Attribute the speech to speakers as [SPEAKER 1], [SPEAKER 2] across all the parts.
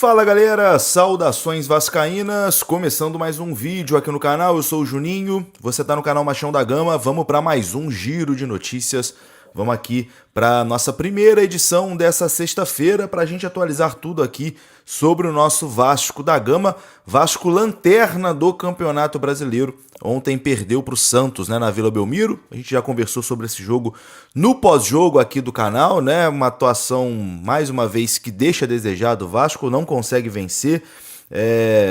[SPEAKER 1] Fala galera, saudações vascaínas, começando mais um vídeo aqui no canal, eu sou o Juninho, você tá no canal Machão da Gama, vamos para mais um giro de notícias, vamos aqui para nossa primeira edição dessa sexta-feira para a gente atualizar tudo aqui sobre o nosso Vasco da Gama, Vasco lanterna do Campeonato Brasileiro, ontem perdeu para o Santos, né, na Vila Belmiro, a gente já conversou sobre esse jogo no pós-jogo aqui do canal, né, uma atuação mais uma vez que deixa a desejar do Vasco, não consegue vencer,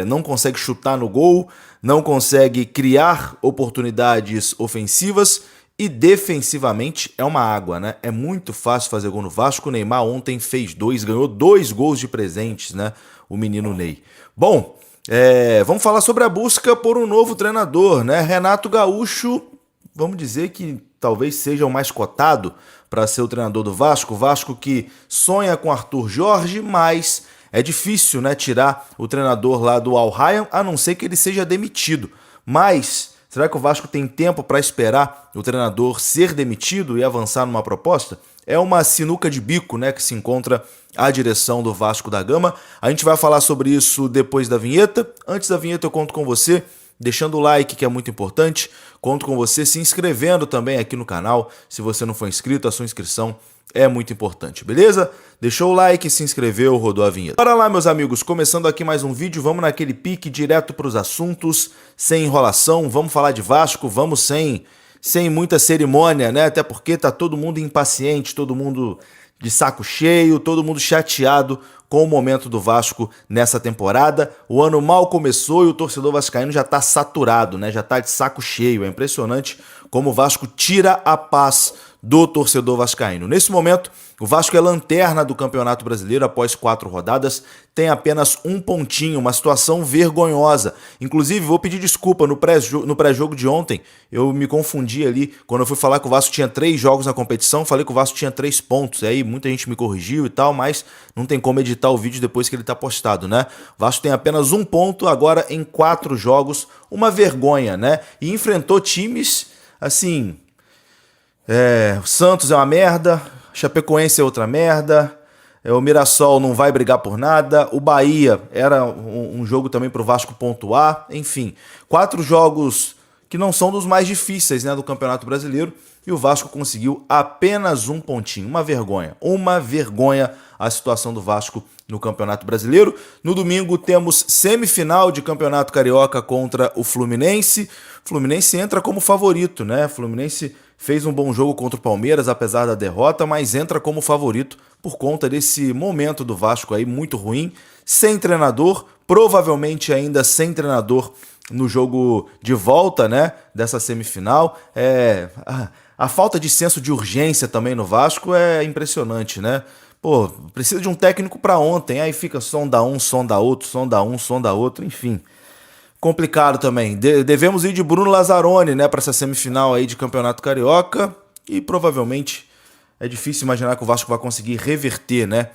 [SPEAKER 1] não consegue chutar no gol, não consegue criar oportunidades ofensivas e defensivamente é uma água, né? É muito fácil fazer gol no Vasco. O Neymar ontem fez dois, ganhou 2 gols de presentes, né? O menino Ney. Bom, vamos falar sobre a busca por um novo treinador, né? Renato Gaúcho, vamos dizer que talvez seja o mais cotado para ser o treinador do Vasco. O Vasco que sonha com Arthur Jorge, mas é difícil, né, tirar o treinador lá do Al Rayyan, a não ser que ele seja demitido. Mas será que o Vasco tem tempo para esperar o treinador ser demitido e avançar numa proposta? É uma sinuca de bico, né, que se encontra a direção do Vasco da Gama. A gente vai falar sobre isso depois da vinheta. Antes da vinheta eu conto com você, deixando o like, que é muito importante. Conto com você se inscrevendo também aqui no canal. Se você não for inscrito, a sua inscrição é muito importante, beleza? Deixou o like, se inscreveu, rodou a vinheta. Bora lá, meus amigos, começando aqui mais um vídeo, vamos naquele pique direto para os assuntos, sem enrolação, vamos falar de Vasco, vamos sem muita cerimônia, né? Até porque tá todo mundo impaciente, todo mundo de saco cheio, todo mundo chateado com o momento do Vasco nessa temporada. O ano mal começou e o torcedor vascaíno já tá saturado, né? Já tá de saco cheio. É impressionante como o Vasco tira a paz do torcedor vascaíno. Nesse momento, o Vasco é lanterna do Campeonato Brasileiro após 4 rodadas, tem apenas um pontinho, uma situação vergonhosa. Inclusive, vou pedir desculpa, no pré-jogo de ontem, eu me confundi ali, quando eu fui falar que o Vasco tinha 3 jogos na competição, falei que o Vasco tinha 3 pontos, aí muita gente me corrigiu e tal, mas não tem como editar o vídeo depois que ele tá postado, né? O Vasco tem apenas um ponto agora em 4 jogos, uma vergonha, né? E enfrentou times, assim, o Santos é uma merda, Chapecoense é outra merda, o Mirassol não vai brigar por nada, o Bahia era um jogo também para o Vasco pontuar, enfim, 4 jogos que não são dos mais difíceis, né, do Campeonato Brasileiro, e o Vasco conseguiu apenas um pontinho, uma vergonha a situação do Vasco no Campeonato Brasileiro. No domingo temos semifinal de Campeonato Carioca contra o Fluminense. O Fluminense entra como favorito, né? O Fluminense fez um bom jogo contra o Palmeiras, apesar da derrota, mas entra como favorito por conta desse momento do Vasco aí muito ruim, sem treinador, provavelmente ainda sem treinador no jogo de volta, né, dessa semifinal. A falta de senso de urgência também no Vasco é impressionante, né? Pô, precisa de um técnico para ontem, aí fica sonda um, sonda outro, sonda um, sonda outro, enfim. Complicado também. Devemos ir de Bruno Lazzaroni, né, para essa semifinal aí de Campeonato Carioca e provavelmente é difícil imaginar que o Vasco vai conseguir reverter, né,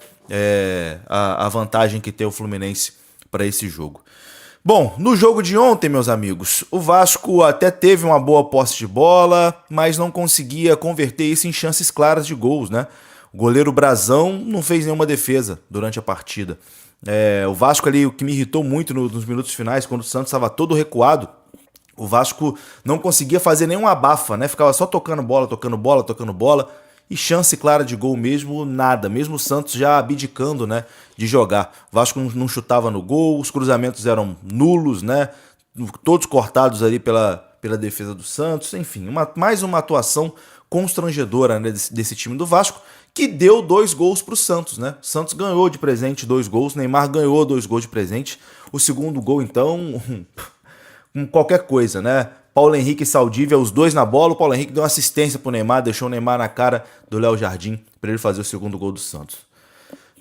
[SPEAKER 1] a vantagem que tem o Fluminense para esse jogo. Bom, no jogo de ontem, meus amigos, o Vasco até teve uma boa posse de bola, mas não conseguia converter isso em chances claras de gols, né? O goleiro Brazão não fez nenhuma defesa durante a partida. O Vasco ali, o que me irritou muito nos minutos finais, quando o Santos estava todo recuado, o Vasco não conseguia fazer nenhuma abafa, né? Ficava só tocando bola, e chance clara de gol mesmo, nada. Mesmo o Santos já abdicando, né, de jogar. O Vasco não chutava no gol, os cruzamentos eram nulos, né? Todos cortados ali pela defesa do Santos. Enfim, mais uma atuação constrangedora, né, desse time do Vasco, que deu 2 gols para o Santos, né? O Santos ganhou de presente 2 gols, Neymar ganhou 2 gols de presente. O segundo gol, então, qualquer coisa, né? Paulo Henrique e Saldívia, os dois na bola. O Paulo Henrique deu uma assistência pro Neymar, deixou o Neymar na cara do Léo Jardim para ele fazer o segundo gol do Santos.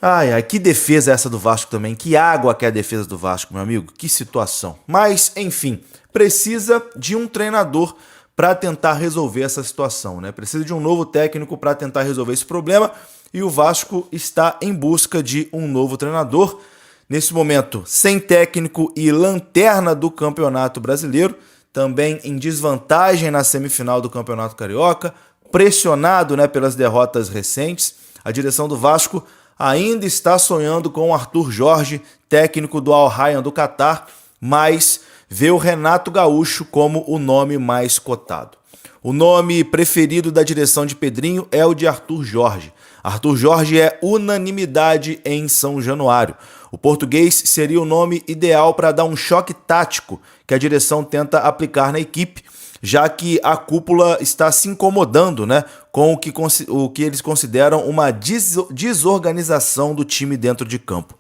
[SPEAKER 1] Ai, que defesa é essa do Vasco também. Que água que é a defesa do Vasco, meu amigo. Que situação. Mas, enfim, precisa de um treinador para tentar resolver essa situação, né? Precisa de um novo técnico para tentar resolver esse problema e o Vasco está em busca de um novo treinador. Nesse momento, sem técnico e lanterna do Campeonato Brasileiro, também em desvantagem na semifinal do Campeonato Carioca, pressionado, né, pelas derrotas recentes. A direção do Vasco ainda está sonhando com o Arthur Jorge, técnico do Al Rayyan do Catar, mas vê o Renato Gaúcho como o nome mais cotado. O nome preferido da direção de Pedrinho é o de Arthur Jorge. Arthur Jorge é unanimidade em São Januário. O português seria o nome ideal para dar um choque tático que a direção tenta aplicar na equipe, já que a cúpula está se incomodando, com o que eles consideram uma desorganização do time dentro de campo.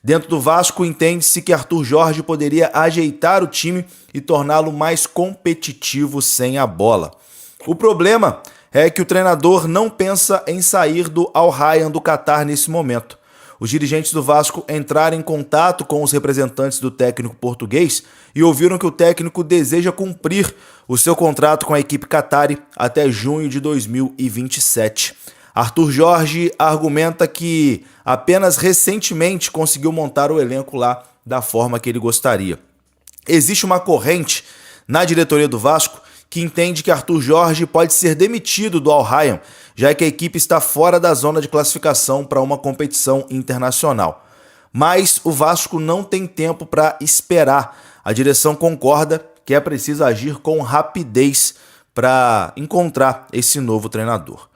[SPEAKER 1] Dentro do Vasco, entende-se que Arthur Jorge poderia ajeitar o time e torná-lo mais competitivo sem a bola. O problema é que o treinador não pensa em sair do Al Rayyan do Catar nesse momento. Os dirigentes do Vasco entraram em contato com os representantes do técnico português e ouviram que o técnico deseja cumprir o seu contrato com a equipe qatari até junho de 2027. Arthur Jorge argumenta que apenas recentemente conseguiu montar o elenco lá da forma que ele gostaria. Existe uma corrente na diretoria do Vasco que entende que Arthur Jorge pode ser demitido do Al Rayyan, já que a equipe está fora da zona de classificação para uma competição internacional. Mas o Vasco não tem tempo para esperar. A direção concorda que é preciso agir com rapidez para encontrar esse novo treinador.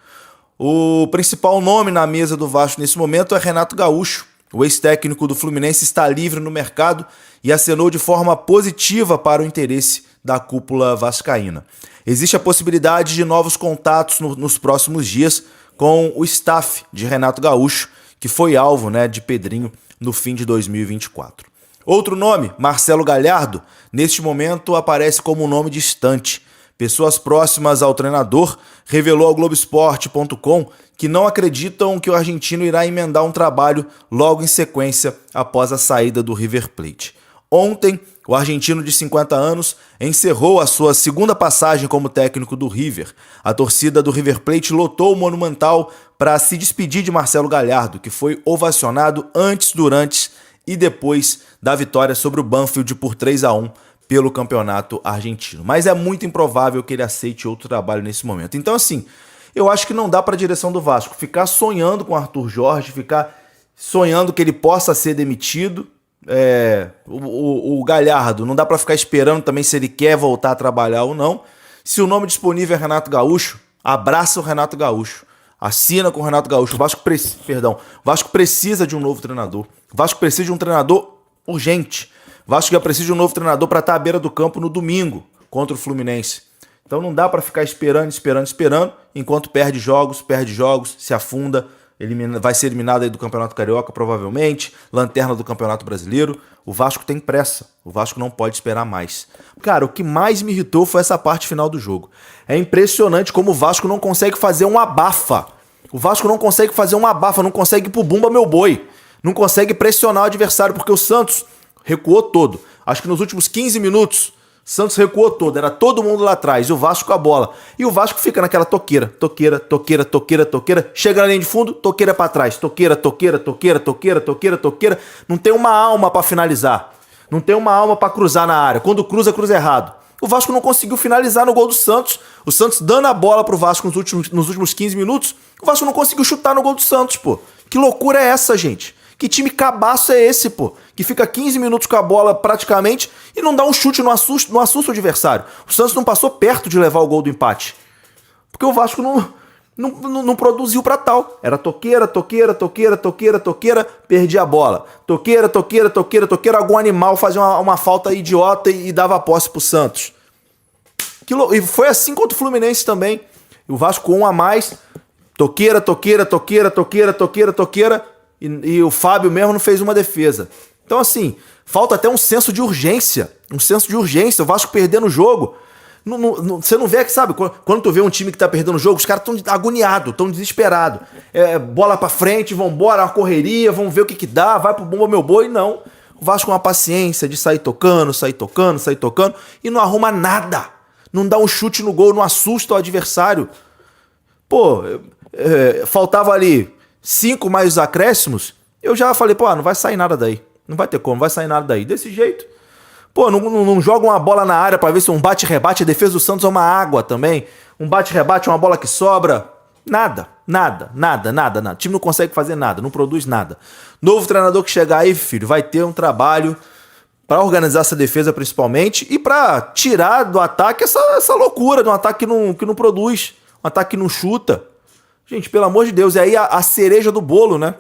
[SPEAKER 1] O principal nome na mesa do Vasco nesse momento é Renato Gaúcho. O ex-técnico do Fluminense está livre no mercado e acenou de forma positiva para o interesse da cúpula vascaína. Existe a possibilidade de novos contatos nos próximos dias com o staff de Renato Gaúcho, que foi alvo de Pedrinho no fim de 2024. Outro nome, Marcelo Galhardo, neste momento aparece como um nome distante. Pessoas próximas ao treinador revelou ao Globoesporte.com que não acreditam que o argentino irá emendar um trabalho logo em sequência após a saída do River Plate. Ontem, o argentino de 50 anos encerrou a sua segunda passagem como técnico do River. A torcida do River Plate lotou o Monumental para se despedir de Marcelo Galhardo, que foi ovacionado antes, durante e depois da vitória sobre o Banfield por 3-1 pelo campeonato argentino. Mas é muito improvável que ele aceite outro trabalho nesse momento. Então, assim, eu acho que não dá para a direção do Vasco ficar sonhando com o Arthur Jorge, ficar sonhando que ele possa ser demitido. O Galhardo, não dá para ficar esperando também se ele quer voltar a trabalhar ou não. Se o nome disponível é Renato Gaúcho, abraça o Renato Gaúcho, assina com o Renato Gaúcho. O Vasco precisa de um novo treinador. O Vasco precisa de um treinador urgente. O Vasco já precisa de um novo treinador para estar à beira do campo no domingo contra o Fluminense. Então não dá para ficar esperando, enquanto perde jogos, se afunda. Vai ser eliminado aí do Campeonato Carioca, provavelmente, lanterna do Campeonato Brasileiro. O Vasco tem pressa, o Vasco não pode esperar mais. Cara, o que mais me irritou foi essa parte final do jogo. É impressionante como o Vasco não consegue fazer um abafa. Não consegue ir pro bumba meu boi. Não consegue pressionar o adversário, porque o Santos recuou todo. Acho que nos últimos 15 minutos, Santos recuou todo, era todo mundo lá atrás, e o Vasco com a bola. E o Vasco fica naquela toqueira. Chega na linha de fundo, toqueira pra trás. Toqueira. Não tem uma alma pra finalizar. Não tem uma alma pra cruzar na área. Quando cruza errado. O Vasco não conseguiu finalizar no gol do Santos. O Santos dando a bola pro Vasco nos últimos 15 minutos. O Vasco não conseguiu chutar no gol do Santos, pô. Que loucura é essa, gente? Que time cabaço é esse, pô? Que fica 15 minutos com a bola praticamente e não dá um chute, não assusta o adversário. O Santos não passou perto de levar o gol do empate. Porque o Vasco não produziu pra tal. Era toqueira, perdia a bola. Toqueira, algum animal fazia uma falta idiota e dava a posse pro Santos. E foi assim contra o Fluminense também. O Vasco com um a mais. Toqueira. E o Fábio mesmo não fez uma defesa. Então, assim, falta até um senso de urgência. O Vasco perdendo o jogo. Você não vê que, sabe, quando tu vê um time que tá perdendo o jogo, os caras estão agoniados, estão desesperados. Bola pra frente, vambora, uma correria, vamos ver o que dá, vai pro bumba meu boi. Não. O Vasco com a paciência de sair tocando, e não arruma nada. Não dá um chute no gol, não assusta o adversário. Pô, faltava ali 5 mais os acréscimos, eu já falei, não vai sair nada daí. Não vai ter como, vai sair nada daí. Desse jeito. Pô, não joga uma bola na área pra ver se um bate-rebate. A defesa do Santos é uma água também. Um bate-rebate, uma bola que sobra. Nada. O time não consegue fazer nada, não produz nada. Novo treinador que chegar aí, filho, vai ter um trabalho para organizar essa defesa principalmente e para tirar do ataque essa loucura de um ataque que não produz, um ataque que não chuta. Gente, pelo amor de Deus. E aí a cereja do bolo, né?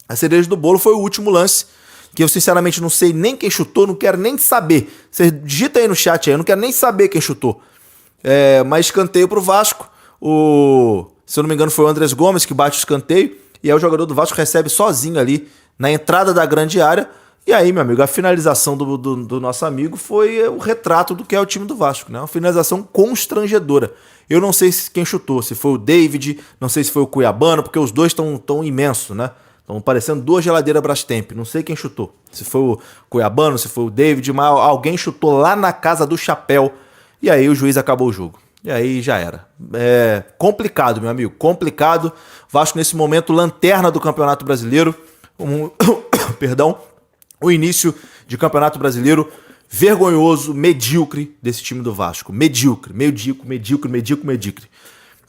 [SPEAKER 1] A cereja do bolo foi o último lance, que eu sinceramente não sei nem quem chutou, não quero nem saber. Você digita aí no chat aí, eu não quero nem saber quem chutou. Mas escanteio pro Vasco. Se eu não me engano foi o Andrés Gomes que bate o escanteio, e aí o jogador do Vasco recebe sozinho ali na entrada da grande área. E aí, meu amigo, a finalização do nosso amigo foi o retrato do que é o time do Vasco, né? Uma finalização constrangedora. Eu não sei quem chutou, se foi o David, não sei se foi o Cuiabano, porque os dois estão imensos, né? Estão parecendo duas geladeiras Brastemp. Não sei quem chutou. Se foi o Cuiabano, se foi o David, mas alguém chutou lá na casa do chapéu. E aí o juiz acabou o jogo. E aí já era. É complicado, meu amigo. Complicado. Vasco nesse momento, lanterna do Campeonato Brasileiro. Perdão. O início de Campeonato Brasileiro vergonhoso, medíocre desse time do Vasco. Medíocre.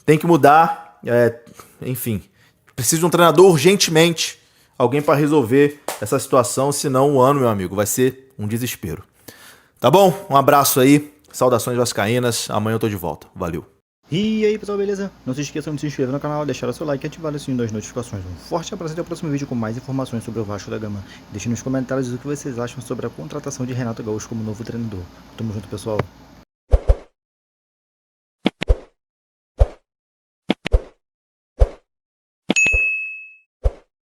[SPEAKER 1] Tem que mudar. Enfim. Precisa de um treinador urgentemente. Alguém para resolver essa situação. Senão o ano, meu amigo, vai ser um desespero. Tá bom? Um abraço aí. Saudações vascaínas. Amanhã eu tô de volta. Valeu.
[SPEAKER 2] E aí pessoal, beleza? Não se esqueçam de se inscrever no canal, deixar o seu like e ativar o sininho das notificações. Um forte abraço e até o próximo vídeo com mais informações sobre o Vasco da Gama. Deixe nos comentários o que vocês acham sobre a contratação de Renato Gaúcho como novo treinador. Tamo junto, pessoal.